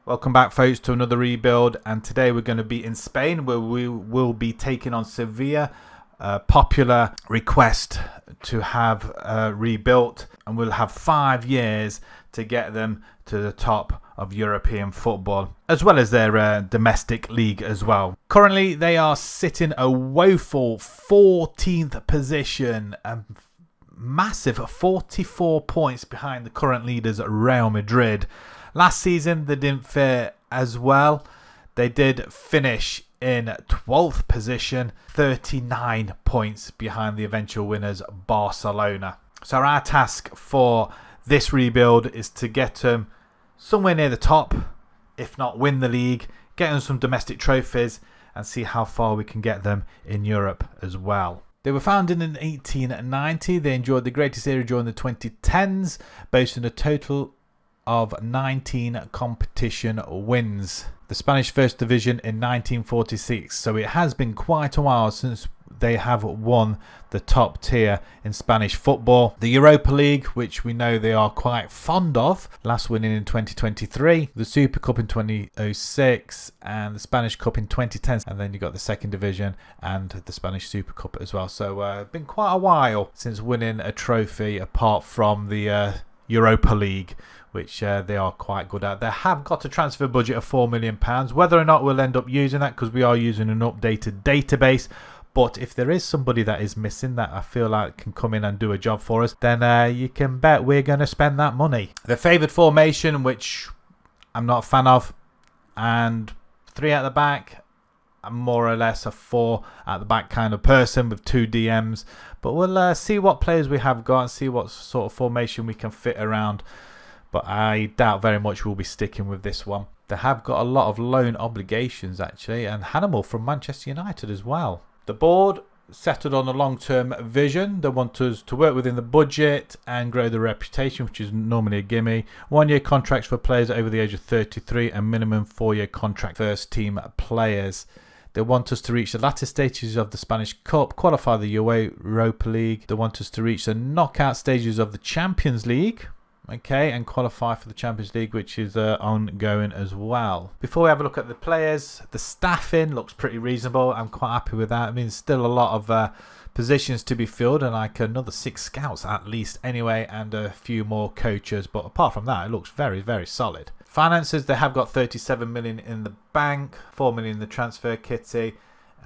Welcome back, folks, to another rebuild, and today we're going to be in Spain, where we will be taking on Sevilla. A popular request to have rebuilt, and we'll have 5 years to get them to the top of European football, as well as their domestic league as well. Currently, they are sitting a woeful 14th position, a massive 44 points behind the current leaders, Real Madrid. Last season, they didn't fare as well. They did finish in 12th position, 39 points behind the eventual winners, Barcelona. So our task for this rebuild is to get them somewhere near the top, if not win the league, get them some domestic trophies, and see how far we can get them in Europe as well. They were founded in 1890. They enjoyed the greatest era during the 2010s, boasting a total of 19 competition wins. The Spanish First Division in 1946, so it has been quite a while since they have won the top tier in Spanish football. The Europa League, which we know they are quite fond of, last winning in 2023, the Super Cup in 2006, and the Spanish Cup in 2010, and then you got the second division and the Spanish Super Cup as well. So been quite a while since winning a trophy apart from the Europa League, which they are quite good at. They have got a transfer budget of £4 million. Whether or not we'll end up using that, because we are using an updated database, but if there is somebody that is missing that I feel like can come in and do a job for us, then you can bet we're going to spend that money. The favoured formation, which I'm not a fan of, and 3 at the back. I'm more or less a 4 at the back kind of person with 2 DMs, but we'll see what players we have got and see what sort of formation we can fit around. But I doubt very much we'll be sticking with this one. They have got a lot of loan obligations actually, and Hannibal from Manchester United as well. The board settled on a long-term vision. They want us to work within the budget and grow the reputation, which is normally a gimme. 1-year contracts for players over the age of 33 and minimum 4-year contract first team players. They want us to reach the latter stages of the Spanish Cup, qualify the Europa League. They want us to reach the knockout stages of the Champions League. Okay, and qualify for the Champions League, which is ongoing as well. Before we have a look at the players, the staffing looks pretty reasonable. I'm quite happy with that. I mean, still a lot of positions to be filled, and like another 6 scouts at least anyway, and a few more coaches. But apart from that, it looks very, very solid. Finances, they have got 37 million in the bank, 4 million in the transfer kitty,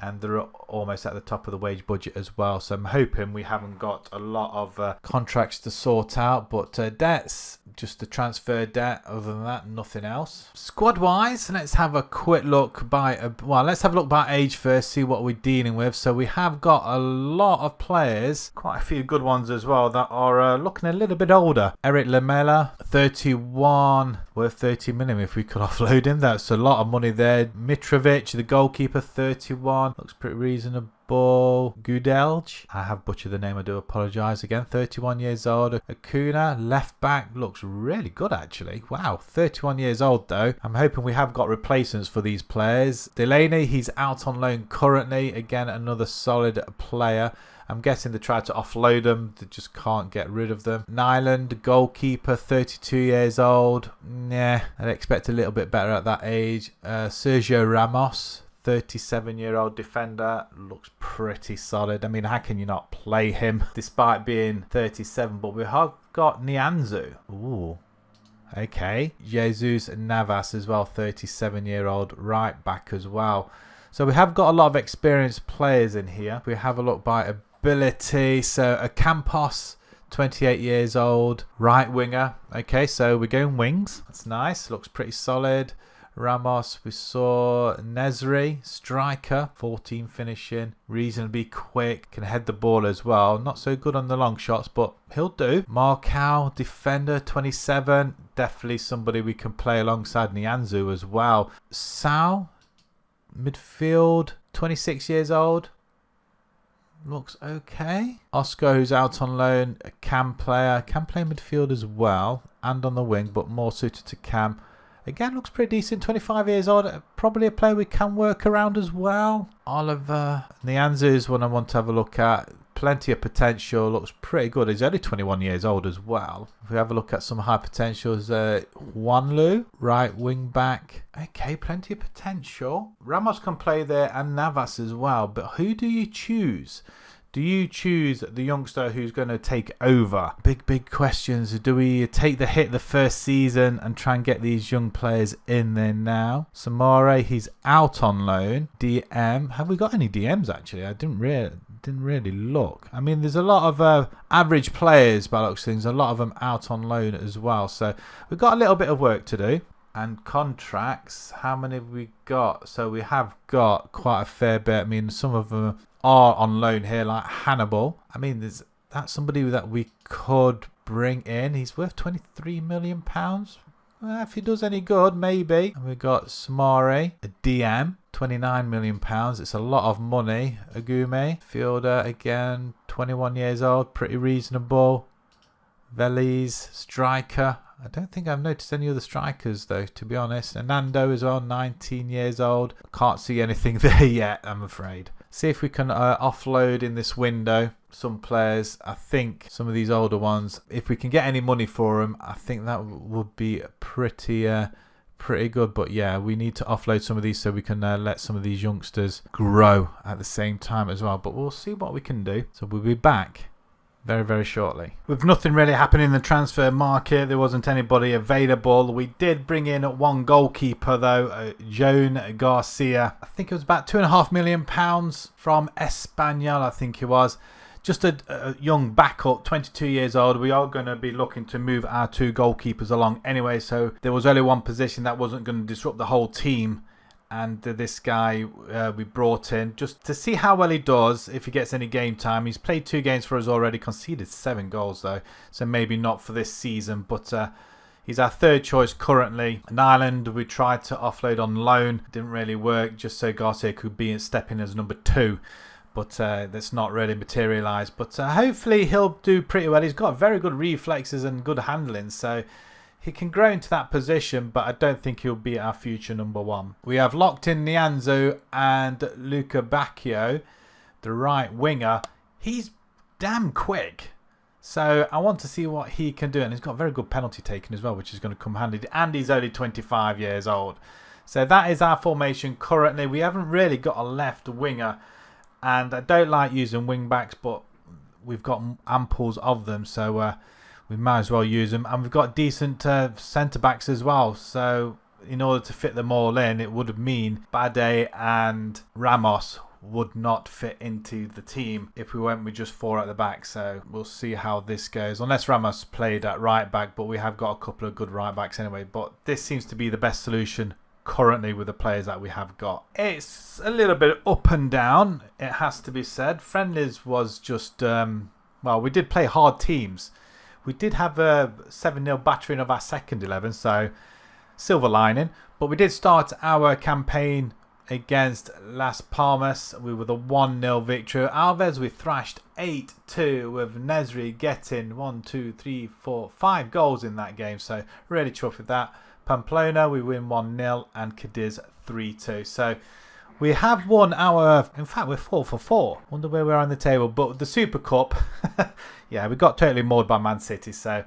and they're almost at the top of the wage budget as well. So I'm hoping we haven't got a lot of contracts to sort out, but debts, just the transfer debt. Other than that, nothing else. Squad wise, let's have a quick look by let's have a look by age first, see what we're dealing with. So we have got a lot of players, quite a few good ones as well, that are looking a little bit older. Eric Lamela, 31, worth 30 million if we could offload him. That's a lot of money there. Mitrovic, the goalkeeper, 31, looks pretty reasonable. Gudelj, I have butchered the name, I do apologise again, 31 years old. Acuna, left back, looks really good actually. Wow, 31 years old though. I'm hoping we have got replacements for these players. Delaney, he's out on loan currently. Again, another solid player. I'm guessing they tried to offload them, they just can't get rid of them. Nyland, goalkeeper, 32 years old. Nah, I'd expect a little bit better at that age. Sergio Ramos, 37-year-old defender, looks pretty solid. I mean, how can you not play him despite being 37? But we have got Nianzou. Ooh, okay. Jesus Navas as well, 37-year-old right back as well. So we have got a lot of experienced players in here. We have a look by ability. So a Campos, 28 years old, right winger. Okay, so we're going wings. That's nice. Looks pretty solid. Ramos, we saw Nesri, striker, 14 finishing, reasonably quick, can head the ball as well. Not so good on the long shots, but he'll do. Marcao, defender, 27, definitely somebody we can play alongside Nianzou as well. Sao, midfield, 26 years old, looks okay. Oscar, who's out on loan, a Cam player, can play midfield as well, and on the wing, but more suited to Cam. Again, looks pretty decent. 25 years old. Probably a player we can work around as well. Oliver Nianzou is one I want to have a look at. plenty of potential, looks pretty good. He's only 21 years old as well. If we have a look at some high potentials, Juanlu, right wing back. Okay, plenty of potential. Ramos can play there and Navas as well, but who do you choose? Do you choose the youngster who's going to take over? Big questions. Do we take the hit the first season and try and get these young players in there now? Samare, he's out on loan. DM, have we got any DMs actually? I didn't really look. I mean, there's a lot of average players by looks things. A lot of them out on loan as well. So we've got a little bit of work to do. And contracts, how many have we got? So we have got quite a fair bit. I mean, some of them are on loan here, like Hannibal. I mean, that's somebody that we could bring in. He's worth £23 million. If he does any good, maybe. And we've got Samari, a DM, £29 million. It's a lot of money. Agume, fielder, again, 21 years old, pretty reasonable. Veliz, striker. I don't think I've noticed any other strikers though, to be honest. And Nando as well, 19 years old. Can't see anything there yet, I'm afraid. See if we can offload in this window some players. I think some of these older ones, if we can get any money for them, I think that would be pretty good. But yeah, we need to offload some of these so we can let some of these youngsters grow at the same time as well. But we'll see what we can do. So we'll be back very shortly. With nothing really happening in the transfer market, there wasn't anybody available. We did bring in one goalkeeper though, Joan Garcia. I think it was about £2.5 million from Espanyol, I think it was. Just a young backup, 22 years old. We are going to be looking to move our two goalkeepers along anyway, so there was only one position that wasn't going to disrupt the whole team. And this guy we brought in just to see how well he does, if he gets any game time. He's played 2 games for us already, conceded 7 goals though, so maybe not for this season, but he's our third choice currently. In Ireland, we tried to offload on loan, didn't really work, just so Garcia could step in as number 2, but that's not really materialised. But hopefully he'll do pretty well. He's got very good reflexes and good handling, so he can grow into that position, but I don't think he'll be our future number 1. We have locked in Nianzo and Luca Bacchio, the right winger. He's damn quick, so I want to see what he can do. And he's got very good penalty taking as well, which is going to come handy. And he's only 25 years old. So that is our formation currently. We haven't really got a left winger, and I don't like using wing backs, but we've got amples of them, so we might as well use them. And we've got decent centre backs as well, so in order to fit them all in, it would mean Bade and Ramos would not fit into the team if we went with just 4 at the back. So we'll see how this goes, unless Ramos played at right back, but we have got a couple of good right backs anyway. But this seems to be the best solution currently with the players that we have got. It's a little bit up and down, it has to be said. Friendlies was just well, we did play hard teams. We did have a 7-0 battering of our second 11, so silver lining. But we did start our campaign against Las Palmas. We were the 1-0 victory. Alves, we thrashed 8-2 with Nesri getting 5 goals in that game. So really chuffed with that. Pamplona, we win 1-0 and Cadiz 3-2. So we have won our... In fact, we're 4 for 4. Wonder where we are on the table. But the Super Cup... yeah, we got totally mauled by Man City, so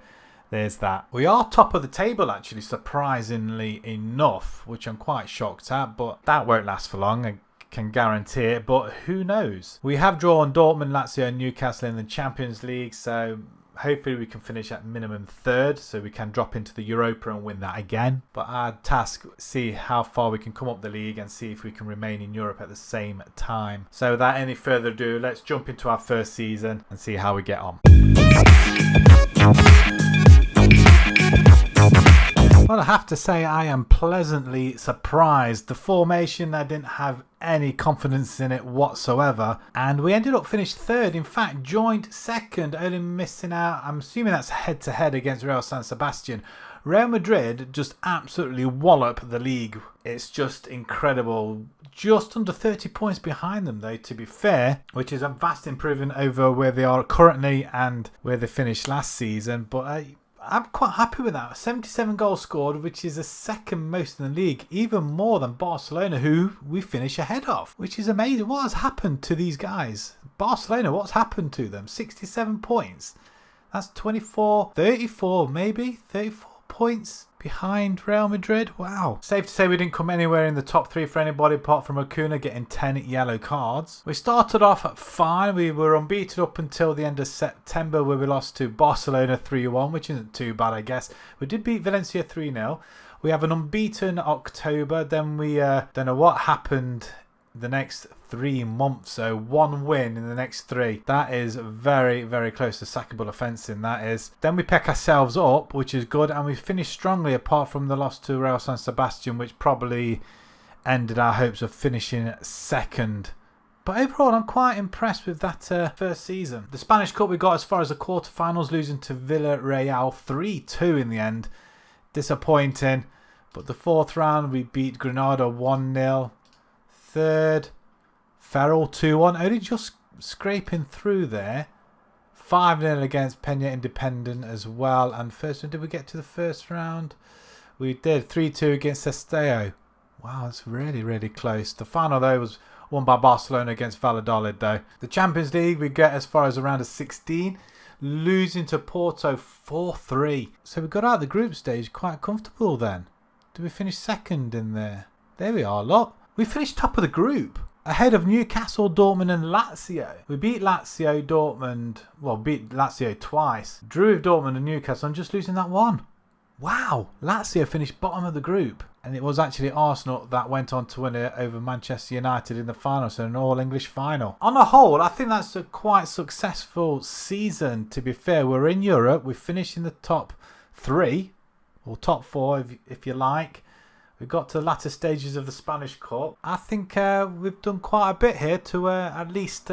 there's that. We are top of the table, actually, surprisingly enough, which I'm quite shocked at, but that won't last for long, I can guarantee it, but who knows? We have drawn Dortmund, Lazio and Newcastle in the Champions League, so hopefully we can finish at minimum 3rd, so we can drop into the Europa and win that again. But our task, see how far we can come up the league and see if we can remain in Europe at the same time. So without any further ado, let's jump into our first season and see how we get on. Well, I have to say I am pleasantly surprised. The formation, I didn't have any confidence in it whatsoever, and we ended up finished 3rd. In fact, joined 2nd, only missing out, I'm assuming that's head-to-head against Real San Sebastian. Real Madrid just absolutely wallop the league. It's just incredible. Just under 30 points behind them though, to be fair, which is a vast improvement over where they are currently and where they finished last season. But I'm quite happy with that. 77 goals scored, which is the second most in the league, even more than Barcelona, who we finish ahead of, which is amazing. What has happened to these guys? Barcelona, what's happened to them? 67 points. That's 24, 34 maybe, 34 points behind Real Madrid. Wow. Safe to say we didn't come anywhere in the top 3 for anybody apart from Acuna getting 10 yellow cards. We started off fine. We were unbeaten up until the end of September, where we lost to Barcelona 3-1, which isn't too bad, I guess. We did beat Valencia 3-0. We have an unbeaten October. Then we don't know what happened the next 3 months, so 1 win in the next 3. That is very, very close to sackable offence in that is. Then we pick ourselves up, which is good, and we finished strongly apart from the loss to Real San Sebastian, which probably ended our hopes of finishing second. But overall, I'm quite impressed with that first season. The Spanish Cup, we got as far as the quarterfinals, losing to Villarreal 3-2 in the end. Disappointing. But the 4th round, we beat Granada 1-0. 3rd, Ferrol 2-1, only just scraping through there. 5-0 against Peña Independent as well. And first, did we get to the first round? We did. 3-2 against Esteo. Wow, that's really, really close. The final, though, was won by Barcelona against Valladolid, though. The Champions League, we get as far as the round of 16, losing to Porto 4-3. So we got out of the group stage quite comfortable then. Did we finish second in there? There we are, look. We finished top of the group, ahead of Newcastle, Dortmund and Lazio. We beat Lazio, Dortmund, well, beat Lazio twice. Drew with Dortmund and Newcastle and just losing that one. Wow, Lazio finished bottom of the group. And it was actually Arsenal that went on to win it over Manchester United in the final, so an all-English final. On the whole, I think that's a quite successful season, to be fair. We're in Europe, we finished in the top 3, or top 4 if you like. We got to the latter stages of the Spanish Cup. I think we've done quite a bit here to at least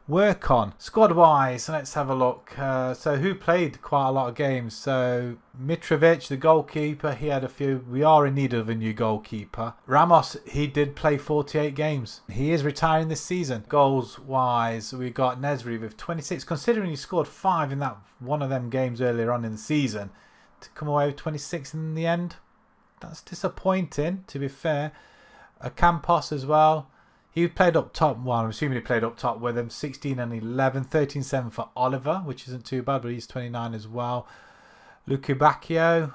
work on. Squad-wise, let's have a look. So who played quite a lot of games? So Mitrovic, the goalkeeper, he had a few. We are in need of a new goalkeeper. Ramos, he did play 48 games. He is retiring this season. Goals-wise, we got Nesri with 26. Considering he scored 5 in that one of them games earlier on in the season, to come away with 26 in the end. That's disappointing, to be fair. Campos as well. He played up top. Well, I'm assuming he played up top with him. 16 and 11. 13-7 for Oliver, which isn't too bad, but he's 29 as well. Luku Bacchio,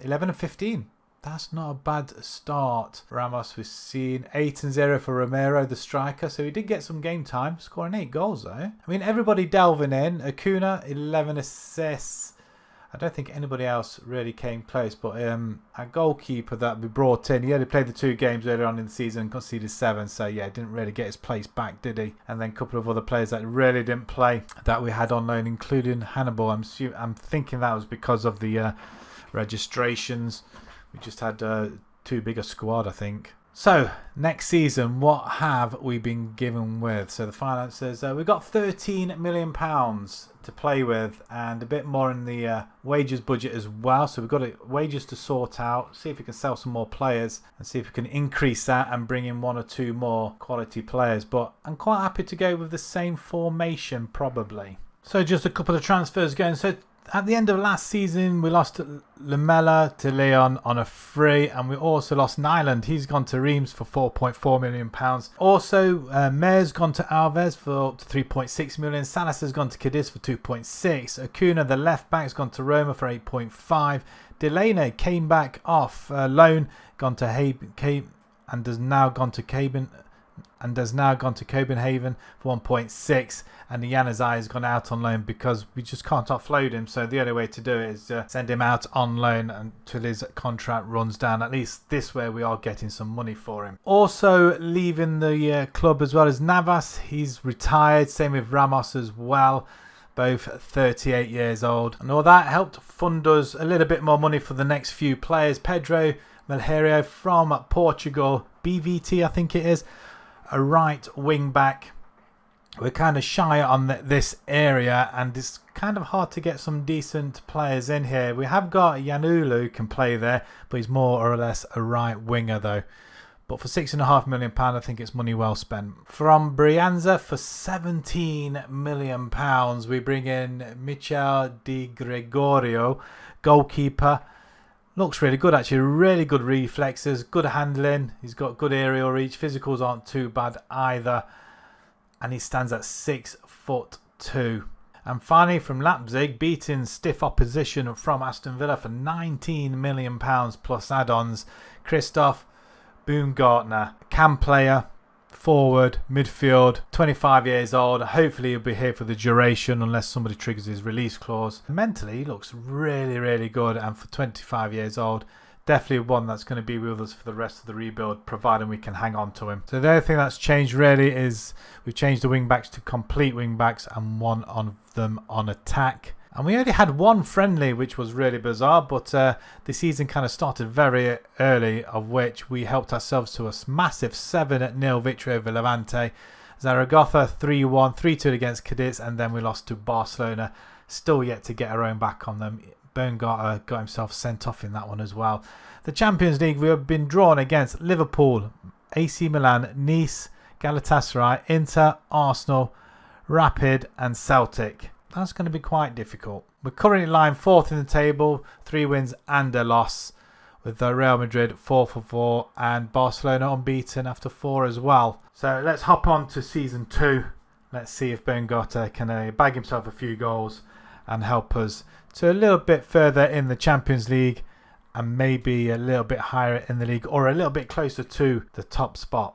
11 and 15. That's not a bad start. Ramos, we've seen 8-0 for Romero, the striker. So he did get some game time, scoring 8 goals, though. I mean, everybody delving in. Acuna, 11 assists. I don't think anybody else really came close, but our goalkeeper that we brought in, he only played the 2 games earlier on in the season and conceded 7, so yeah, didn't really get his place back, did he? And then a couple of other players that really didn't play that we had on loan, including Hannibal. I'm thinking that was because of the registrations. We just had too big a squad, I think. So, next season, what have we been given with? So, the finances, we've got £13 million to play with and a bit more in the wages budget as well. So, we've got wages to sort out, see if we can sell some more players and see if we can increase that and bring in 1 or 2 more quality players. But I'm quite happy to go with the same formation, probably. So, just a couple of transfers going. So, at the end of last season, we lost Lamela to Leon on a free, and we also lost Nyland. He's gone to Reims for £4.4 million. Also, Mayer's gone to Alves for up to £3.6 million. Salas has gone to Cadiz for £2.6. Acuna, the left back, has gone to Roma for £8.5. Delaney came back off loan, gone to Copenhagen for 1.6, and Januzaj has gone out on loan because we just can't offload him. So the only way to do it is send him out on loan until his contract runs down. At least this way we are getting some money for him. Also leaving the club as well as Navas. He's retired. Same with Ramos as well. Both 38 years old. And all that helped fund us a little bit more money for the next few players. Pedro Malheiro from Portugal. BVT, I think it is. A right wing back. We're kind of shy on this area, and it's kind of hard to get some decent players in here. We have got Yanulu who can play there, but he's more or less a right winger though. But for £6.5 million, I think it's money well spent. From Brianza, for £17 million, we bring in Michel Di Gregorio, goalkeeper. Looks really good, actually. Really good reflexes, good handling. He's got good aerial reach. Physicals aren't too bad either. And he stands at 6'2". And finally, from Leipzig, beating stiff opposition from Aston Villa for £19 million plus add-ons, Christoph Baumgartner, cam player, forward, midfield, 25 years old. Hopefully he'll be here for the duration unless somebody triggers his release clause. Mentally, he looks really, really good, and for 25 years old, definitely one that's going to be with us for the rest of the rebuild, providing we can hang on to him. So the only thing that's changed really is we've changed the wing backs to complete wing backs and one of them on attack. And we only had one friendly, which was really bizarre, but the season kind of started very early, of which we helped ourselves to a massive 7-0 victory over Levante. Zaragoza 3-1, 3-2 against Cadiz, and then we lost to Barcelona. Still yet to get our own back on them. Baumgartner got himself sent off in that one as well. The Champions League, we have been drawn against Liverpool, AC Milan, Nice, Galatasaray, Inter, Arsenal, Rapid and Celtic. That's going to be quite difficult. We're currently lying 4th in the table, 3 wins and a loss, with Real Madrid 4 for 4 and Barcelona unbeaten after 4 as well. So let's hop on to season 2. Let's see if Baumgartner can bag himself a few goals and help us to a little bit further in the Champions League and maybe a little bit higher in the league, or a little bit closer to the top spot.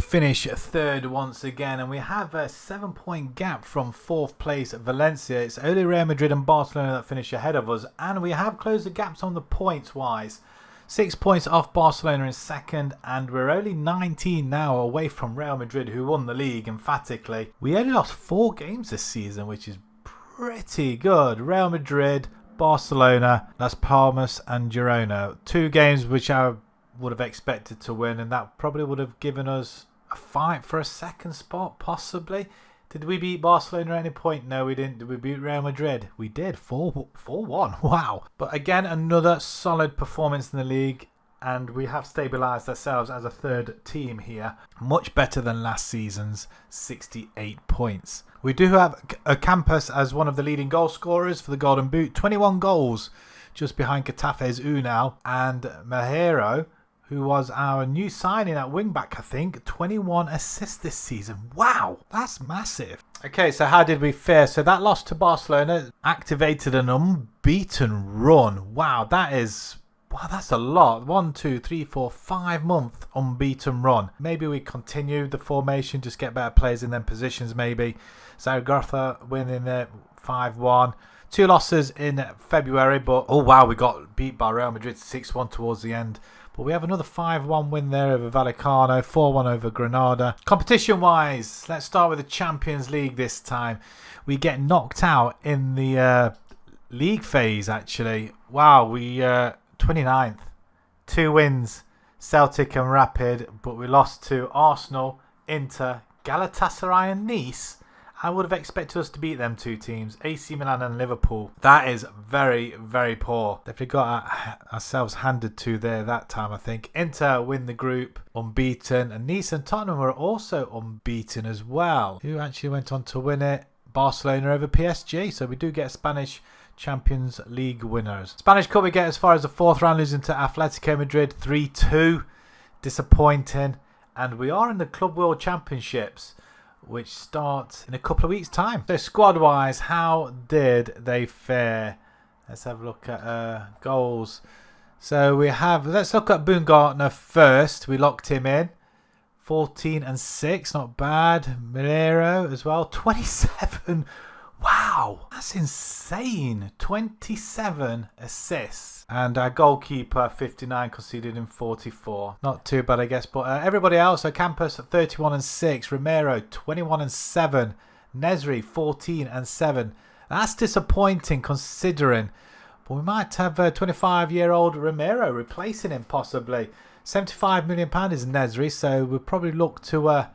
Finish 3rd once again, and we have a 7-point gap from 4th place Valencia. It's only Real Madrid and Barcelona that finish ahead of us, and we have closed the gaps on the points wise. 6 points off Barcelona in 2nd, and we're only 19 now away from Real Madrid, who won the league emphatically. We only lost 4 games this season, which is pretty good. Real Madrid, Barcelona, Las Palmas and Girona. 2 games which I would have expected to win, and that probably would have given us a fight for a 2nd spot, possibly. Did we beat Barcelona at any point? No, we didn't. Did we beat Real Madrid? We did. 4-1. Wow. But again, another solid performance in the league, and we have stabilised ourselves as a 3rd team here. Much better than last season's 68 points. We do have Campos as one of the leading goal scorers for the Golden Boot. 21 goals, just behind Getafe's Unal, and Mahero, who was our new signing at wingback, I think. 21 assists this season. Wow, that's massive. Okay, so how did we fare? So that loss to Barcelona activated an unbeaten run. Wow, that's a lot. 1, 2, 3, 4, 5 month unbeaten run. Maybe we continue the formation, just get better players in them positions maybe. Zaragoza winning there 5-1. 2 losses in February, but oh wow, we got beat by Real Madrid 6-1 towards the end. But we have another 5-1 win there over Vallecano, 4-1 over Granada. Competition-wise, let's start with the Champions League this time. We get knocked out in the league phase, actually. Wow, we 29th. 2 wins, Celtic and Rapid, but we lost to Arsenal, Inter, Galatasaray and Nice. I would have expected us to beat them 2 teams, AC Milan and Liverpool. That is very, very poor. Definitely got ourselves handed to there that time, I think. Inter win the group, unbeaten. And Nice and Tottenham were also unbeaten as well. Who actually went on to win it? Barcelona over PSG. So we do get Spanish Champions League winners. Spanish Cup, we get as far as the 4th round, losing to Atletico Madrid 3-2. Disappointing. And we are in the Club World Championships, which starts in a couple of weeks' time. So squad-wise, how did they fare? Let's have a look at goals. So let's look at Baumgartner first. We locked him in. 14 and 6, not bad. Milero as well, 27. Wow, that's insane. 27 assists. And our goalkeeper, 59, conceded in 44. Not too bad, I guess. But everybody else, so Campos, 31 and 6. Romero, 21 and 7. Nesri, 14 and 7. That's disappointing considering. But we might have a 25-year-old Romero replacing him, possibly. £75 million is Nesri, so we'll probably look to...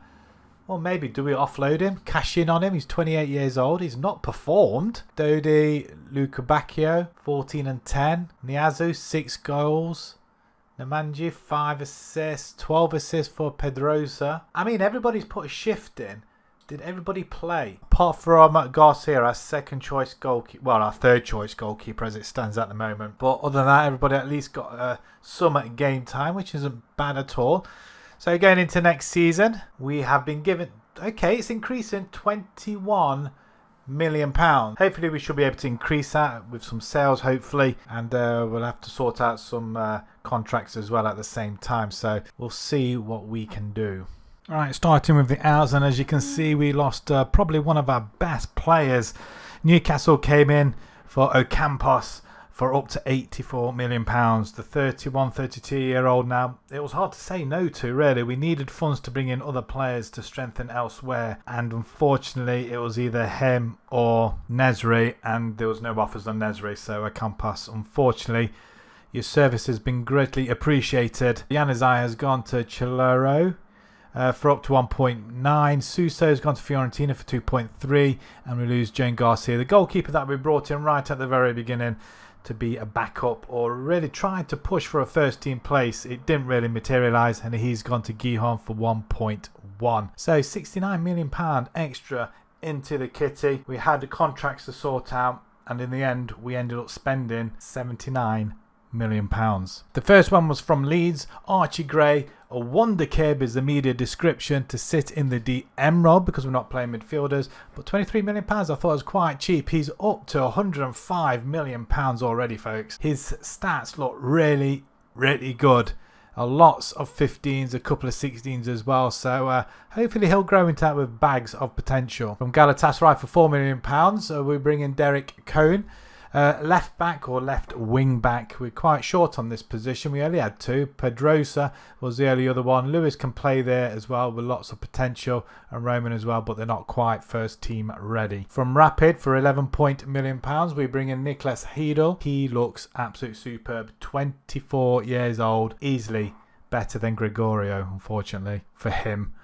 Or maybe do we offload him, cash in on him? He's 28 years old. He's not performed. Dodi, Luca Bacchio, 14 and 10. Niazu, 6 goals. Nemanja, 5 assists. 12 assists for Pedrosa. I mean, everybody's put a shift in. Did everybody play? Apart from Garcia, our second choice goalkeeper. Well, our third choice goalkeeper as it stands at the moment. But other than that, everybody at least got some game time, which isn't bad at all. So going into next season, we have been given... Okay, it's increasing £21 million. Hopefully we should be able to increase that with some sales, hopefully. And we'll have to sort out some contracts as well at the same time. So we'll see what we can do. All right, starting with the outs, and as you can see, we lost probably one of our best players. Newcastle came in for Ocampos for up to £84 million. The 32-year-old now. It was hard to say no to, really. We needed funds to bring in other players to strengthen elsewhere, and unfortunately it was either him or Nesri, and there was no offers on Nesri, so Ocampos, unfortunately. Your service has been greatly appreciated. Yanazai has gone to Chilero for up to 1.9. Suso has gone to Fiorentina for 2.3, and we lose Jane Garcia, the goalkeeper that we brought in right at the very beginning to be a backup, or really tried to push for a first team place. It didn't really materialise, and he's gone to Gijón for 1.1. So £69 million extra into the kitty. We had the contracts to sort out, and in the end we ended up spending £79 million. The first one was from Leeds. Archie Gray, a wonder kid is the media description, to sit in the DM role because we're not playing midfielders, but £23 million I thought was quite cheap. He's up to £105 million already, folks. His stats look really good. Lots of 15s, a couple of 16s as well, so hopefully he'll grow into that with bags of potential. From Galatasaray for £4 million, we bring in Derek Cohn. Left back or left wing back, we're quite short on this position. We only had 2. Pedrosa was the only other one. Lewis can play there as well with lots of potential, and Roman as well, but they're not quite first team ready. From Rapid for £11 million, we bring in Nicholas Hedel. He looks absolutely superb. 24 years old, easily better than Gregorio, unfortunately for him,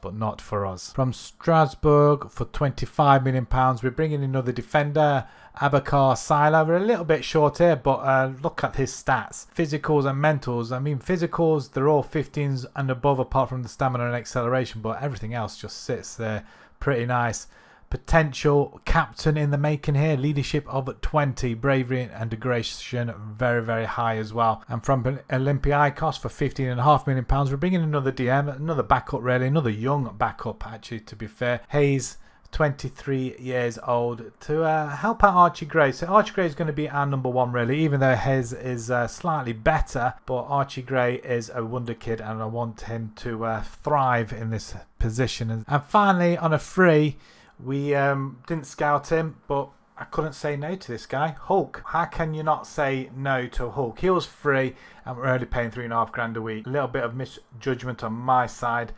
but not for us. From Strasbourg for £25 million, we're bringing in another defender, Abakar Sila. We're a little bit short here, but look at his stats. Physicals and mentals. I mean, physicals, they're all 15s and above, apart from the stamina and acceleration, but everything else just sits there pretty nice. Potential captain in the making here. Leadership of 20. Bravery and aggression very, very high as well. And from Olympiacos for £15.5 million, we're bringing another DM, another backup really, another young backup actually, to be fair. Hayes, 23 years old, to help out Archie Gray. So Archie Gray is going to be our number one really, even though Hayes is slightly better, but Archie Gray is a wonder kid and I want him to thrive in this position. And finally, on a free, we didn't scout him, but I couldn't say no to this guy. Hulk. How can you not say no to Hulk? He was free and we're only paying £3.5 a week. A little bit of misjudgment on my side.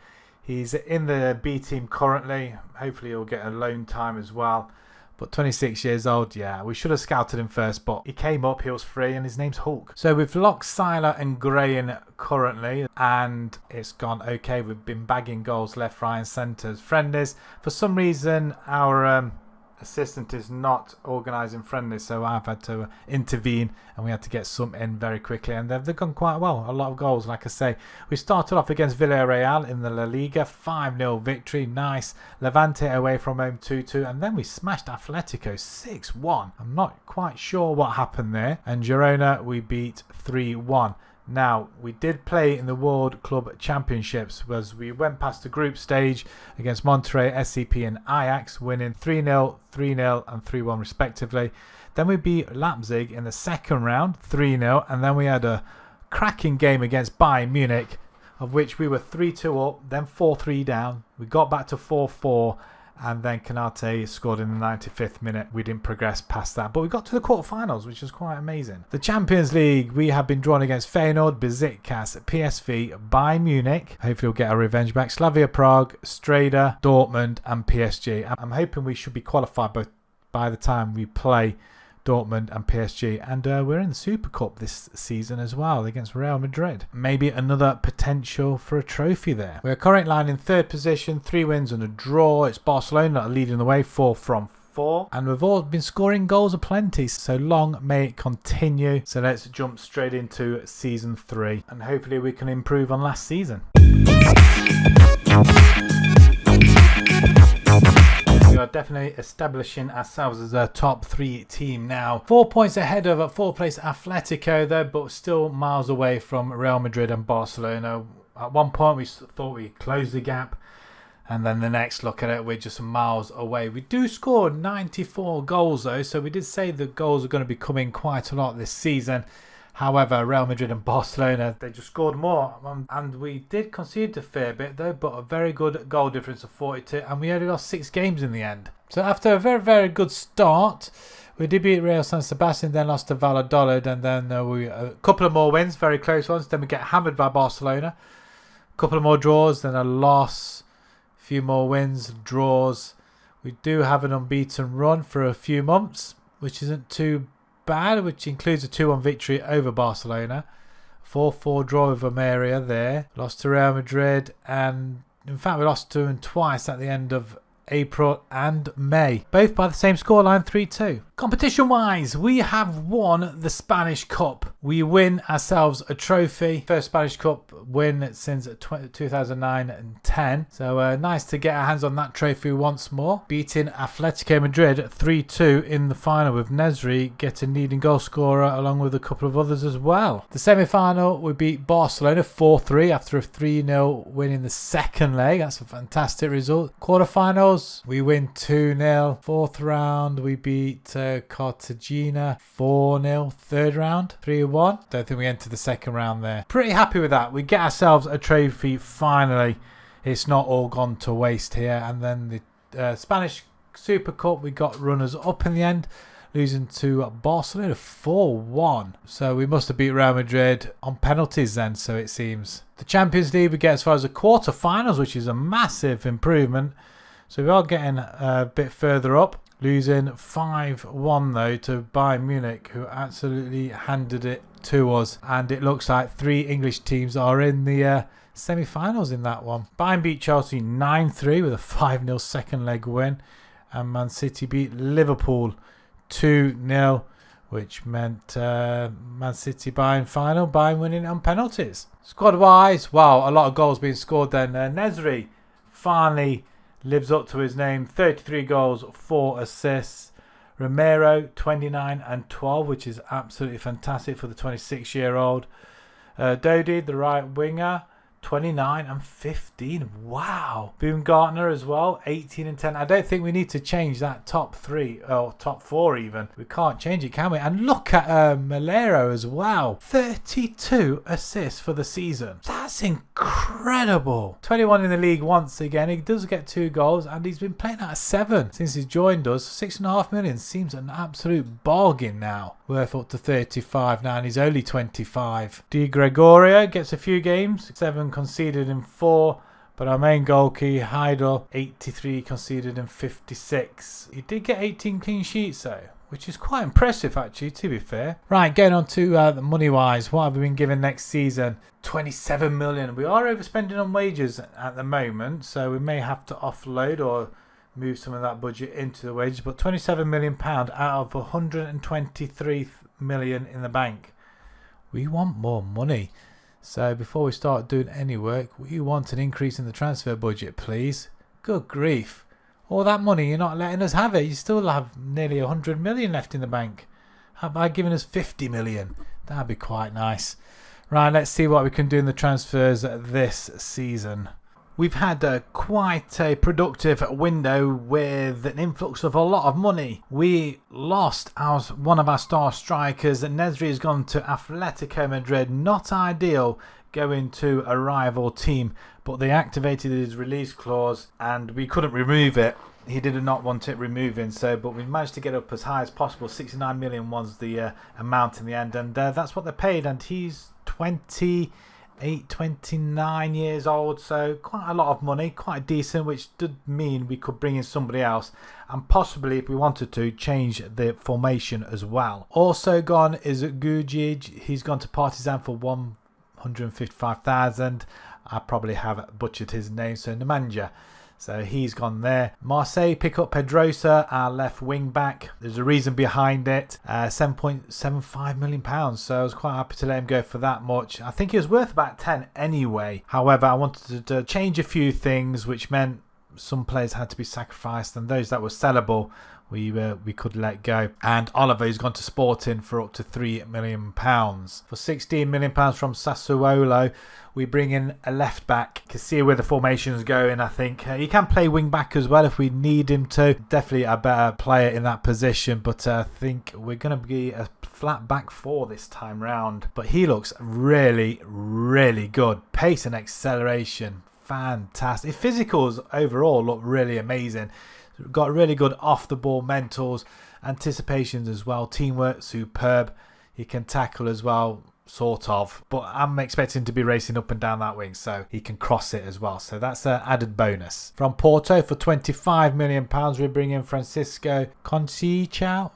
He's in the B team currently. Hopefully he'll get a loan time as well. But 26 years old, yeah, we should have scouted him first, but he came up, he was free, and his name's Hulk. So we've locked Sila and Gray in currently, and it's gone okay. We've been bagging goals left, right, and centres. Friendlies, for some reason, our assistant is not organising friendlies, so I've had to intervene, and we had to get some in very quickly, and they've gone quite well. A lot of goals, like I say. We started off against Villarreal in the La Liga, 5-0 victory, nice. Levante away from home 2-2, and then we smashed Atletico 6-1. I'm not quite sure what happened there. And Girona we beat 3-1. Now, we did play in the World Club Championships, as we went past the group stage against Monterrey, SCP and Ajax, winning 3-0, 3-0 and 3-1 respectively. Then we beat Leipzig in the second round, 3-0, and then we had a cracking game against Bayern Munich, of which we were 3-2 up, then 4-3 down. We got back to 4-4, and then Canate scored in the 95th minute. We didn't progress past that, but we got to the quarterfinals, which was quite amazing. The Champions League, we have been drawn against Feyenoord, Besiktas, PSV, Bayern Munich. Hopefully we'll get our revenge back. Slavia Prague, Strada, Dortmund and PSG. I'm hoping we should be qualified by the time we play Dortmund and PSG, and we're in the Super Cup this season as well against Real Madrid. Maybe another potential for a trophy there. We're currently lying in 3rd position, 3 wins and a draw. It's Barcelona that are leading the way, 4 from 4, and we've all been scoring goals aplenty, so long may it continue. So let's jump straight into season 3, and hopefully we can improve on last season. We are definitely establishing ourselves as a top 3 team now. 4 points ahead of 4th place Atletico though, but still miles away from Real Madrid and Barcelona. At one point we thought we closed the gap, and then the next look at it, we're just miles away. We do score 94 goals though, so we did say the goals are going to be coming quite a lot this season. However, Real Madrid and Barcelona, they just scored more. And we did concede a fair bit though, but a very good goal difference of 42. And we only lost 6 games in the end. So after a very, very good start, we did beat Real San Sebastian, then lost to Valladolid. And then a couple of more wins, very close ones. Then we get hammered by Barcelona. A couple of more draws, then a loss. A few more wins, draws. We do have an unbeaten run for a few months, which isn't too bad, which includes a 2-1 victory over Barcelona, 4-4 draw with Almeria there, lost to Real Madrid, and in fact we lost to them twice at the end of April and May, both by the same scoreline, 3-2. Competition wise, we have won the Spanish Cup. We win ourselves a trophy, first Spanish Cup win since 2009 and 10, so nice to get our hands on that trophy once more, beating Atletico Madrid 3-2 in the final, with Nesri getting leading goal scorer along with a couple of others as well. The semi-final, we beat Barcelona 4-3 after a 3-0 win in the second leg. That's a fantastic result. Quarterfinals, we win 2-0. 4th round, we beat Cartagena 4-0. 3rd round 3-1. Don't think we entered the second round there. Pretty happy with that. We get ourselves a trophy finally. It's not all gone to waste here. And then the Spanish Super Cup, we got runners up in the end, losing to Barcelona 4-1. So we must have beat Real Madrid on penalties then, so it seems. The Champions League, we get as far as the quarterfinals, which is a massive improvement. So we are getting a bit further up. Losing 5-1 though to Bayern Munich, who absolutely handed it to us. And it looks like 3 English teams are in the semi-finals in that one. Bayern beat Chelsea 9-3 with a 5-0 second leg win. And Man City beat Liverpool 2-0, which meant Man City Bayern final, Bayern winning on penalties. Squad wise, wow, a lot of goals being scored then. Nesri finally lives up to his name, 33 goals, 4 assists. Romero 29 and 12, which is absolutely fantastic for the 26-year-old. Dodi, the right winger, 29 and 15. Wow. Baumgartner as well, 18 and 10. I don't think we need to change that top 3 or top 4 even. We can't change it, can we? And look at Malero as well. 32 assists for the season. That's incredible. 21 in the league once again. He does get 2 goals and he's been playing out of 7 since he's joined us. 6.5 million seems an absolute bargain now. Worth up to 35 now, and he's only 25. Di Gregorio gets a few games, 7 conceded in 4, but our main goalkeeper Heidel 83 conceded in 56. He did get 18 clean sheets though, which is quite impressive actually, to be fair. Right, getting on to the money wise, what have we been given next season? 27 million. We are overspending on wages at the moment, so we may have to offload or move some of that budget into the wages, but 27 million pound out of 123 million in the bank. We want more money. So before we start doing any work, we want an increase in the transfer budget, please. Good grief. All that money, you're not letting us have it. You still have nearly 100 million left in the bank. How about giving us 50 million? That'd be quite nice. Right, let's see what we can do in the transfers this season. We've had quite a productive window with an influx of a lot of money. We lost one of our star strikers. Nesri has gone to Atletico Madrid. Not ideal going to a rival team, but they activated his release clause and we couldn't remove it. He did not want it removing, but we managed to get up as high as possible. 69 million was the amount in the end, and that's what they paid. And he's 28 29 years old, so quite a lot of money, quite decent, which did mean we could bring in somebody else and possibly, if we wanted to, change the formation as well. Also gone is Gujic. He's gone to Partizan for 155,000. I probably have butchered his name, so Nemanja. So he's gone there. Marseille pick up Pedrosa, our left wing back. There's a reason behind it. £7.75 million. So I was quite happy to let him go for that much. I think he was worth about 10 anyway. However, I wanted to change a few things, which meant some players had to be sacrificed, and those that were sellable we could let go. And Oliver has gone to Sporting for up to £3 million. For £16 million from Sassuolo, we bring in a left back. You can see where the formation's going. I think he can play wing back as well if we need him to. Definitely a better player in that position, but I think we're going to be a flat back four this time round. But he looks really, really good. Pace and acceleration, fantastic. Physicals overall look really amazing. Got really good off the ball mentals, anticipations as well, teamwork superb. He can tackle as well, sort of, but I'm expecting to be racing up and down that wing, so he can cross it as well, so that's an added bonus. From Porto for £25 million, we bring in Francisco Conceição,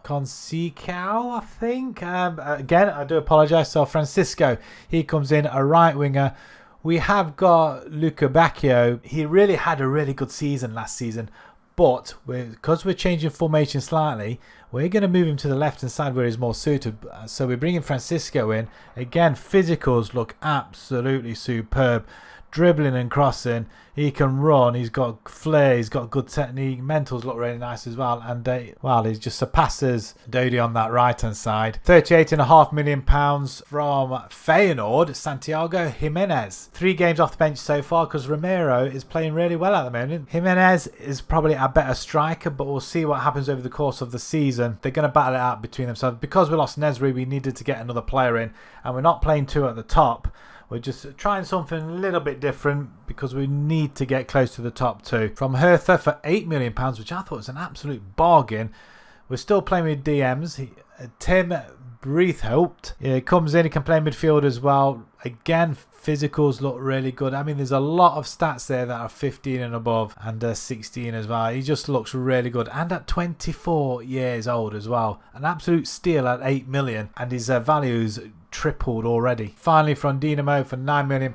I think. Again, I do apologise. So Francisco, he comes in a right winger. We have got Luca Bacchio. He really had a really good season last season, but because we're changing formation slightly, we're going to move him to the left-hand side where he's more suited. So we're bringing Francisco in. Again, physicals look absolutely superb. Dribbling and crossing. He can run. He's got flair. He's got good technique. Mentals look really nice as well. And, well, he just surpasses Dodi on that right-hand side. £38.5 million from Feyenoord, Santiago Jimenez. 3 games off the bench so far because Romero is playing really well at the moment. Jimenez is probably a better striker, but we'll see what happens over the course of the season. They're going to battle it out between themselves. Because we lost Nesri, we needed to get another player in, and we're not playing 2 at the top. We're just trying something a little bit different because we need to get close to the top 2. From Hertha for £8 million, which I thought was an absolute bargain. We're still playing with DMs. Tim Breithaupt. He comes in, he can play midfield as well. Again, physicals look really good. I mean, there's a lot of stats there that are 15 and above, and 16 as well. He just looks really good. And at 24 years old as well. An absolute steal at £8 million. And his values tripled already. Finally, from Dinamo for £9 million,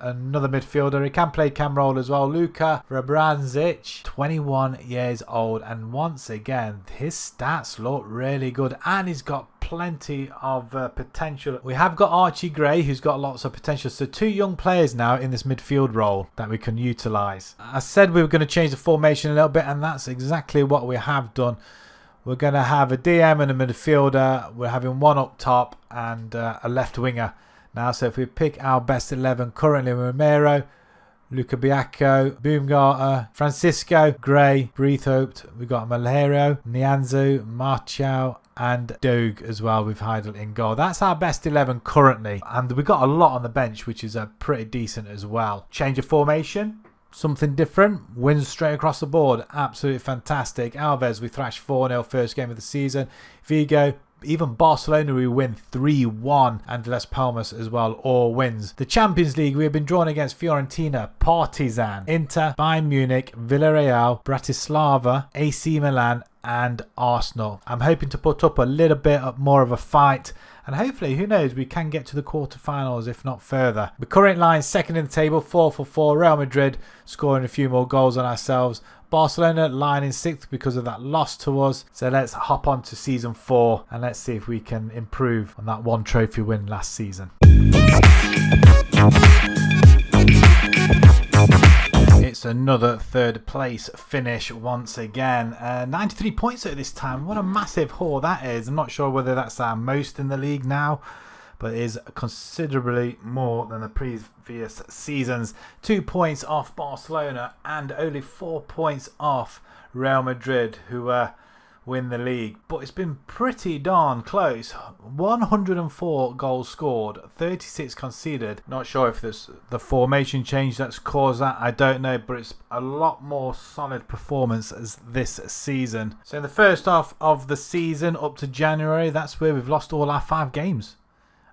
another midfielder. He can play cam role as well. Luka Rabranzic, 21 years old, and once again his stats look really good, and he's got plenty of potential. We have got Archie Gray, who's got lots of potential. So 2 young players now in this midfield role that we can utilise. I said we were going to change the formation a little bit, and that's exactly what we have done. We're going to have a DM and a midfielder. We're having 1 up top and a left winger now. So if we pick our best 11 currently, Romero, Luca Biacco, Baumgartner, Francisco, Gray, Breithaupt. We've got Malheiro, Nianzou, Marchal and Doug as well with Heidel in goal. That's our best 11 currently. And we've got a lot on the bench, which is pretty decent as well. Change of formation. Something different, wins straight across the board, absolutely fantastic. Alves, we thrashed 4-0 first game of the season. Vigo, even Barcelona, we win 3-1, and Las Palmas as well, all wins. The Champions League, we have been drawn against Fiorentina, Partizan, Inter, Bayern Munich, Villarreal, Bratislava, AC Milan and Arsenal. I'm hoping to put up a little bit more of a fight, and hopefully, who knows, we can get to the quarterfinals, if not further. The current line, second in the table, 4 for 4. Real Madrid scoring a few more goals on ourselves. Barcelona lying in 6th because of that loss to us. So let's hop on to season 4 and let's see if we can improve on that 1 trophy win last season. It's another 3rd place finish once again. 93 points at this time. What a massive haul that is. I'm not sure whether that's our most in the league now, but it is considerably more than the previous seasons. 2 points off Barcelona and only 4 points off Real Madrid, who win the league. But it's been pretty darn close. 104 goals scored, 36 conceded. Not sure if there's the formation change that's caused that, I don't know, but it's a lot more solid performance as this season. So in the first half of the season up to January, that's where we've lost all our 5 games.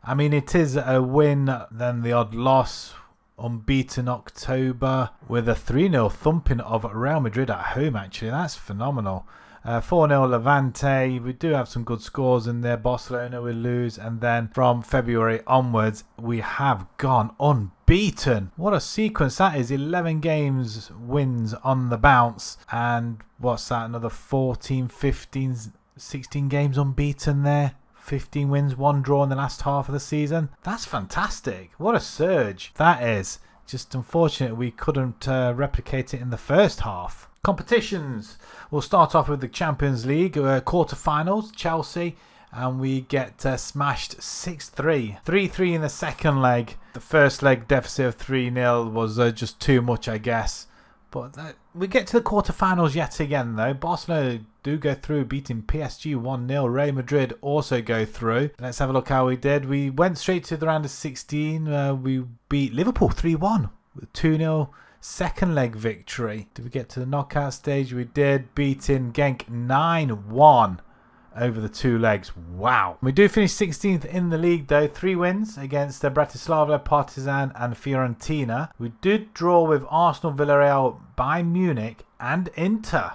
I mean, it is a win, then the odd loss. Unbeaten October with a 3-0 thumping of Real Madrid at home, actually. That's phenomenal. 4-0 Levante. We do have some good scores in there. Barcelona we lose. And then from February onwards, we have gone unbeaten. What a sequence that is. 11 games wins on the bounce. And what's that? Another 14, 15, 16 games unbeaten there. 15 wins, 1 draw in the last half of the season. That's fantastic. What a surge that is. Just unfortunate we couldn't replicate it in the first half. Competitions. We'll start off with the Champions League quarterfinals. Chelsea. And we get smashed 6-3. 3-3 in the second leg. The first leg deficit of 3-0 was just too much, I guess. But we get to the quarterfinals yet again, though. Barcelona do go through, beating PSG 1-0. Real Madrid also go through. Let's have a look how we did. We went straight to the round of 16. We beat Liverpool 3-1 with 2-0 second leg victory. Did we get to the knockout stage? We did, beating Genk 9-1 over the 2 legs. Wow. We do finish 16th in the league, though. 3 wins against Bratislava, Partizan and Fiorentina. We did draw with Arsenal, Villarreal, Bayern Munich and Inter.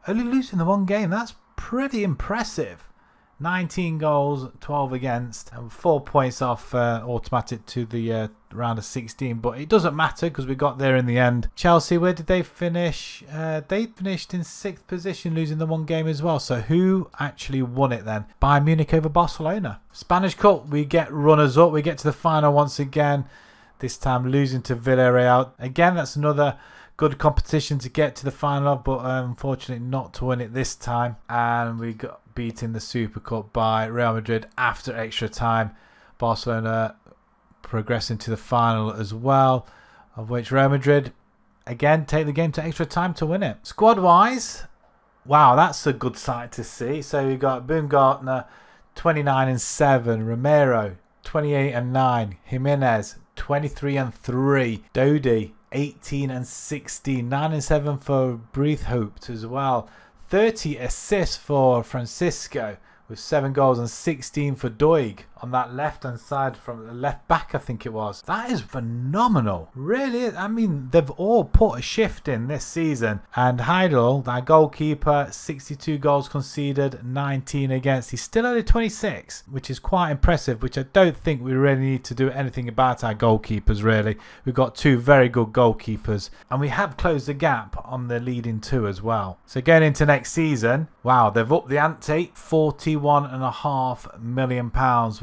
Only losing the 1 game. That's pretty impressive. 19 goals, 12 against, and 4 points off automatic to the round of 16. But it doesn't matter because we got there in the end. Chelsea, where did they finish? They finished in 6th position, losing the 1 game as well. So who actually won it then? Bayern Munich over Barcelona. Spanish Cup, we get runners up. We get to the final once again. This time losing to Villarreal. Again, that's another good competition to get to the final of, but unfortunately not to win it this time. And we got beaten the Super Cup by Real Madrid after extra time. Barcelona progressing to the final as well, of which Real Madrid again take the game to extra time to win it. Squad wise, wow, that's a good sight to see. So we got Baumgartner 29-7, Romero 28-9, Jimenez 23-3, Dodi 18-16, 9-7 for Breithaupt as well. 30 assists for Francisco with 7 goals and 16 for Doig on that left-hand side from the left back, I think it was. That is phenomenal. Really, I mean, they've all put a shift in this season. And Heidel, that goalkeeper, 62 goals conceded, 19 against. He's still only 26, which is quite impressive, which I don't think we really need to do anything about our goalkeepers, really. We've got 2 very good goalkeepers. And we have closed the gap on the leading 2 as well. So going into next season, wow, they've upped the ante, £41.5 million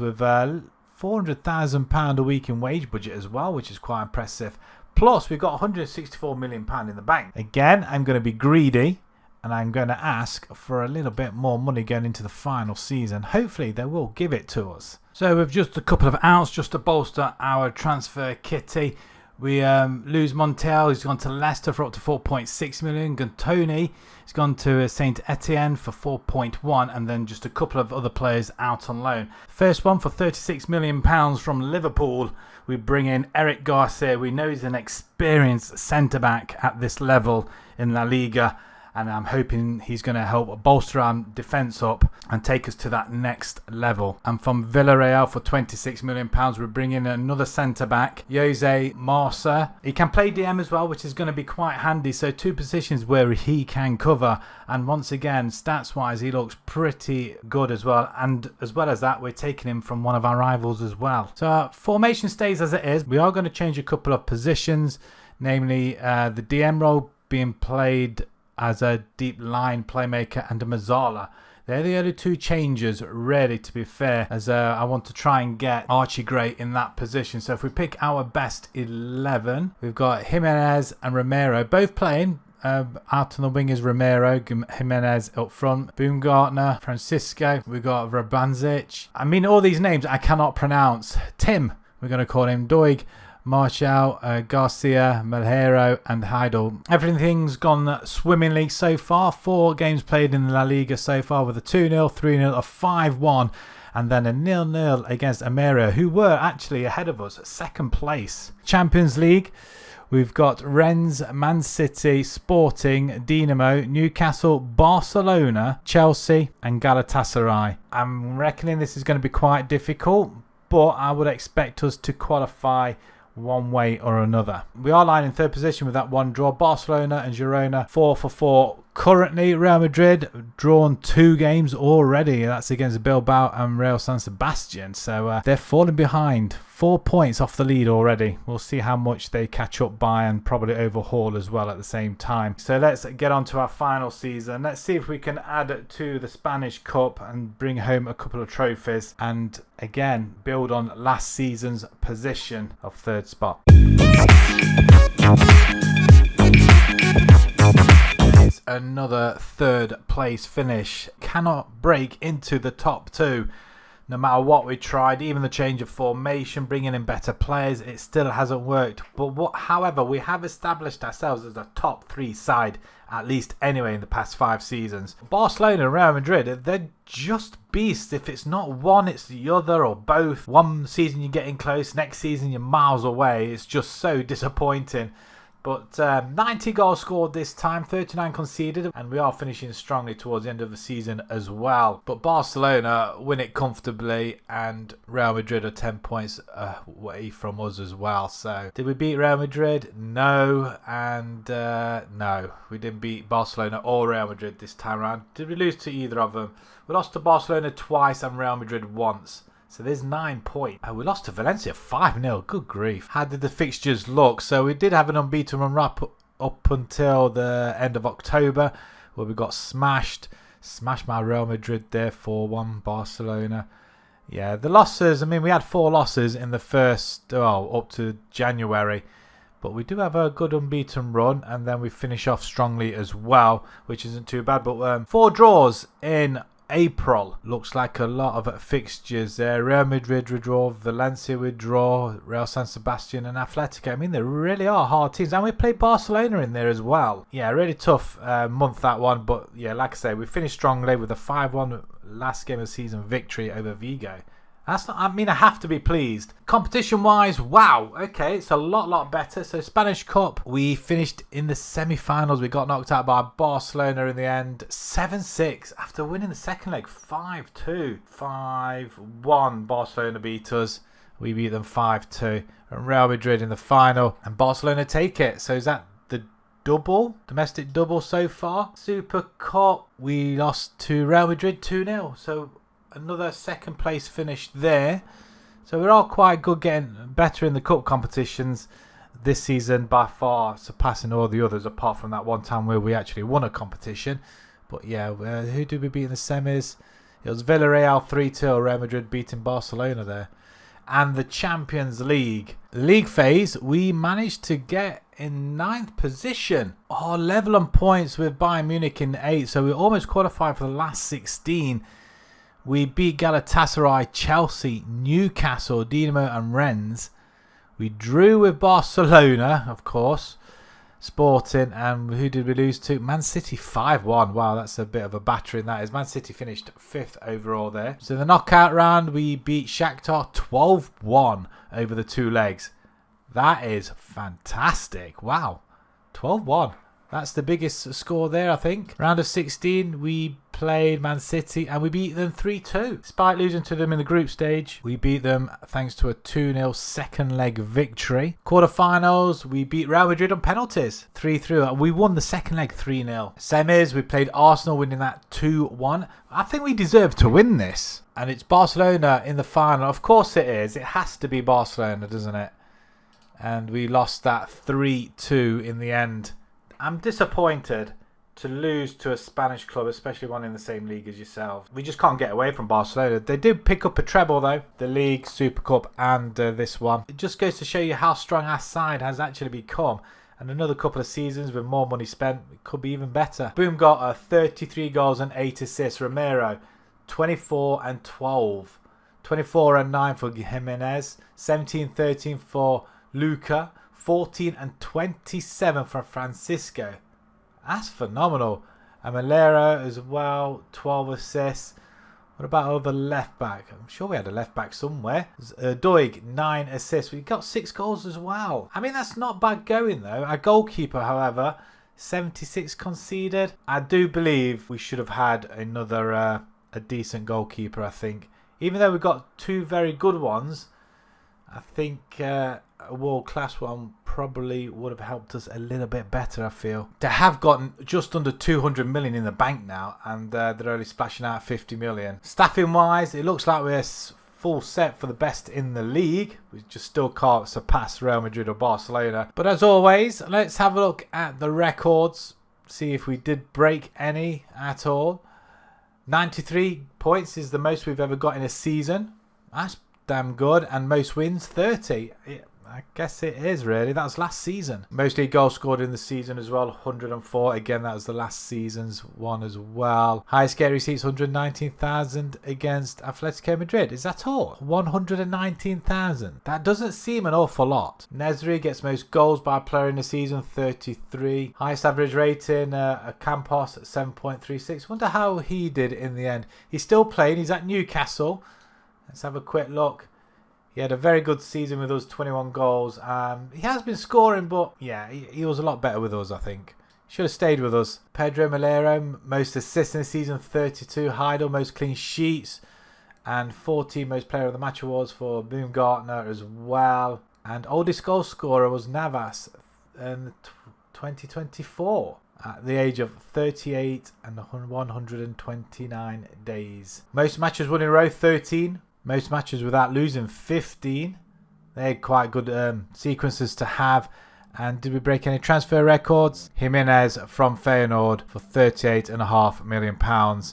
with £400,000 a week in wage budget as well, which is quite impressive. Plus, we've got £164 million in the bank. Again, I'm going to be greedy and I'm going to ask for a little bit more money going into the final season. Hopefully, they will give it to us. So, with just a couple of outs just to bolster our transfer kitty, we lose Montiel. He's gone to Leicester for up to 4.6 million. Gantoni has gone to Saint Etienne for 4.1, and then just a couple of other players out on loan. First one for £36 million from Liverpool. We bring in Eric Garcia. We know he's an experienced centre back at this level in La Liga, and I'm hoping he's going to help bolster our defence up and take us to that next level. And from Villarreal for £26 million, we bring in another centre-back, Jose Marsa. He can play DM as well, which is going to be quite handy. So 2 positions where he can cover. And once again, stats-wise, he looks pretty good as well. And as well as that, we're taking him from one of our rivals as well. So our formation stays as it is. We are going to change a couple of positions, namely the DM role being played as a deep line playmaker and a Mazzala. They're the only 2 changes, really, to be fair, as I want to try and get Archie Gray in that position. So if we pick our best 11, we've got Jimenez and Romero both playing. Out on the wing is Romero, Jimenez up front, Baumgartner, Francisco. We've got Vrabanzic. I mean, all these names I cannot pronounce. Tim, we're going to call him Doig. Martial, Garcia, Melhero and Heidel. Everything's gone swimmingly so far. 4 games played in La Liga so far with a 2-0, 3-0, a 5-1 and then a 0-0 against Almeria, who were actually ahead of us, 2nd place. Champions League, we've got Rennes, Man City, Sporting, Dinamo, Newcastle, Barcelona, Chelsea and Galatasaray. I'm reckoning this is going to be quite difficult, but I would expect us to qualify one way or another. We are lying in third position with that one draw. Barcelona and Girona 4 for 4 currently. Real Madrid drawn 2 games already. That's against Bilbao and Real San Sebastian. So they're falling behind. 4 points off the lead already. We'll see how much they catch up by and probably overhaul as well at the same time. So let's get on to our final season. Let's see if we can add to the Spanish Cup and bring home a couple of trophies. And again, build on last season's position of third spot. It's another third place finish. Cannot break into the top 2. No matter what we tried, even the change of formation, bringing in better players, it still hasn't worked. But however, we have established ourselves as a top 3 side, at least anyway, in the past 5 seasons. Barcelona and Real Madrid, they're just beasts. If it's not one, it's the other, or both. One season you're getting close, next season you're miles away. It's just so disappointing. But 90 goals scored this time, 39 conceded, and we are finishing strongly towards the end of the season as well. But Barcelona win it comfortably, and Real Madrid are 10 points away from us as well. So, did we beat Real Madrid? No, and no. We didn't beat Barcelona or Real Madrid this time around. Did we lose to either of them? We lost to Barcelona twice and Real Madrid once. So there's 9 points. We lost to Valencia 5-0. Good grief. How did the fixtures look? So we did have an unbeaten run up until the end of October, where we got smashed. Smashed by Real Madrid there, 4-1 Barcelona. Yeah, the losses, I mean, we had 4 losses in the first, up to January. But we do have a good unbeaten run, and then we finish off strongly as well, which isn't too bad. But 4 draws in April. Looks like a lot of fixtures there. Real Madrid withdraw, Valencia withdraw, Real San Sebastian and Atletico. I mean, they really are hard teams. And we played Barcelona in there as well. Yeah, really tough month that one. But yeah, like I say, we finished strongly with a 5-1 last game of the season victory over Vigo. That's not, I mean, I have to be pleased. Competition-wise, wow. Okay, it's a lot better. So, Spanish Cup, we finished in the semi-finals. We got knocked out by Barcelona in the end. 7-6 after winning the second leg. 5-2. 5-1. Barcelona beat us. We beat them 5-2. And Real Madrid in the final. And Barcelona take it. So, is that the double? Domestic double so far? Super Cup, we lost to Real Madrid 2-0. So, another second place finish there. So we're all quite good, getting better in the cup competitions this season, by far surpassing all the others, apart from that one time where we actually won a competition. But yeah, who did we beat in the semis? It was Villarreal 3-2, Real Madrid beating Barcelona there. And the Champions League phase, we managed to get in 9th position. Level on points with Bayern Munich in 8th, so we almost qualified for the last 16. We beat Galatasaray, Chelsea, Newcastle, Dinamo and Rennes. We drew with Barcelona, of course, Sporting, and who did we lose to? Man City 5-1. Wow, that's a bit of a battering that is. Man City finished 5th overall there. So the knockout round, we beat Shakhtar 12-1 over the 2 legs. That is fantastic. Wow, 12-1. That's the biggest score there, I think. Round of 16, we played Man City and we beat them 3-2. Despite losing to them in the group stage, we beat them thanks to a 2-0 second leg victory. Quarterfinals, we beat Real Madrid on penalties 3-3. We won the second leg 3-0. Semis, we played Arsenal, winning that 2-1. I think we deserve to win this. And it's Barcelona in the final. Of course it is. It has to be Barcelona, doesn't it? And we lost that 3-2 in the end. I'm disappointed to lose to a Spanish club, especially one in the same league as yourself. We just can't get away from Barcelona. They did pick up a treble though, the League, Super Cup and this one. It just goes to show you how strong our side has actually become. And another couple of seasons with more money spent, it could be even better. Boom got 33 goals and 8 assists. Romero, 24 and 12. 24 and 9 for Jimenez. 17-13 for Luca. 14 and 27 for Francisco. That's phenomenal. And Malera as well, 12 assists. What about over left back? I'm sure we had a left back somewhere. Doig, 9 assists. We got 6 goals as well. I mean, that's not bad going though. Our goalkeeper, however, 76 conceded. I do believe we should have had another a decent goalkeeper, I think. Even though we've got two very good ones, I think a world-class one probably would have helped us a little bit better, I feel. They have gotten just under 200 million in the bank now, and they're only splashing out 50 million. Staffing-wise, it looks like we're full set for the best in the league. We just still can't surpass Real Madrid or Barcelona. But as always, let's have a look at the records, see if we did break any at all. 93 points is the most we've ever got in a season. That's damn good. And most wins, 30. I guess it is really. That was last season. Most league goals scored in the season as well, 104. Again, that was the last season's one as well. Highest gate receipts, 119,000 against Atletico Madrid. Is that all? 119,000. That doesn't seem an awful lot. Nesri gets most goals by a player in the season, 33. Highest average rating, Campos at 7.36. Wonder how he did in the end. He's still playing. He's at Newcastle. Let's have a quick look. He had a very good season with us, 21 goals. He has been scoring, but yeah, he was a lot better with us, I think. Should have stayed with us. Pedro Malero, most assists in the season, 32. Heidel, most clean sheets. And 14 most player of the match awards for Baumgartner as well. And oldest goal scorer was Navas in 2024. At the age of 38 and 129 days. Most matches won in a row, 13. Most matches without losing, 15. They're quite good sequences to have. And did we break any transfer records? Jimenez from Feyenoord for £38.5 million.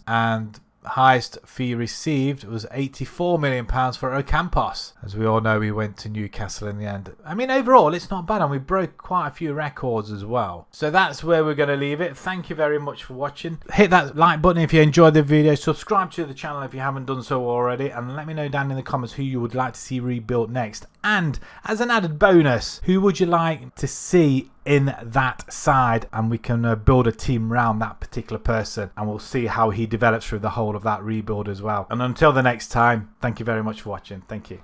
And highest fee received was £84 million for Ocampos. As we all know, he went to Newcastle in the end. I mean, overall, it's not bad, and we broke quite a few records as well. So that's where we're going to leave it. Thank you very much for watching. Hit that like button if you enjoyed the video. Subscribe to the channel if you haven't done so already. And let me know down in the comments who you would like to see rebuilt next. And as an added bonus, who would you like to see in that side, and we can build a team around that particular person, and we'll see how he develops through the whole of that rebuild as well. And until the next time, thank you very much for watching. Thank you.